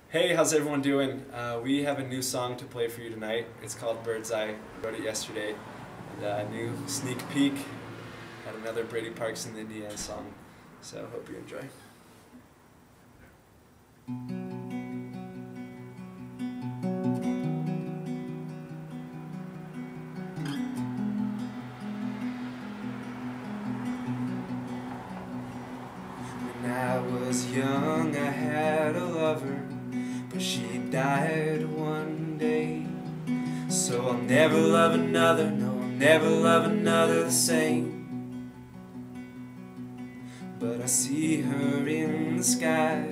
Hey, how's everyone doing? We have a new song to play for you tonight. It's called Bird's Eye. We wrote it yesterday. And a new sneak peek at another Brady Parks and the IndiAnns song. So hope you enjoy. When I was young, I had a lover, but she died one day. So I'll never love another, no, I'll never love another the same. But I see her in the sky,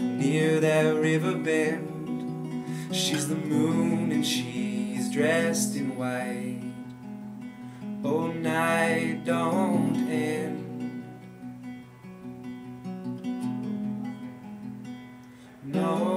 near that river bend. She's the moon and she's dressed in white. Oh, night don't end. No.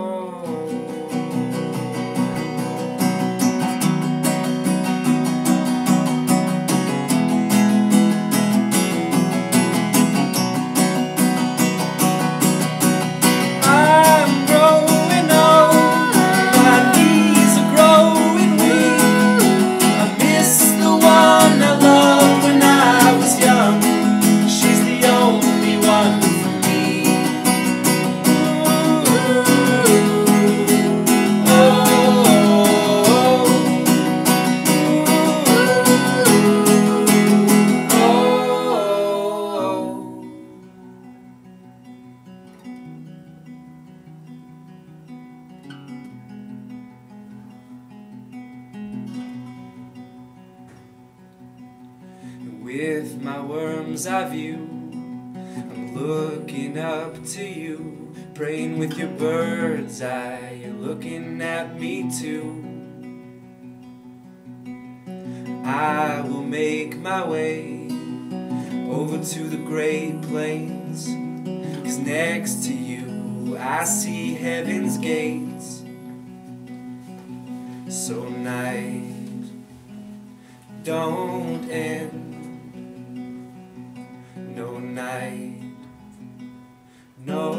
With my worm's eye view, I'm looking up to you, praying with your bird's eye, you're looking at me too. I will make my way over to the Great Plains, 'cause next to you I see heaven's gates. So night don't end. No night, no.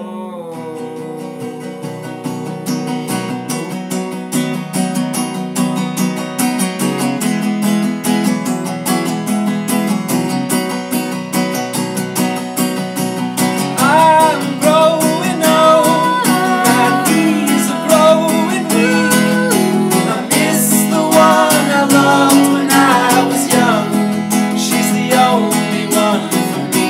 I'm growing old, my knees are growing weak. I miss the one I loved when I was young. She's the only one for me.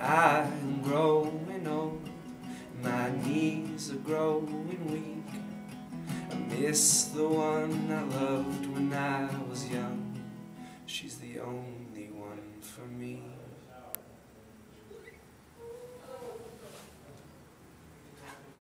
I'm growing old, my knees are growing weak. I miss the one I loved when I was young. She's the only one for me.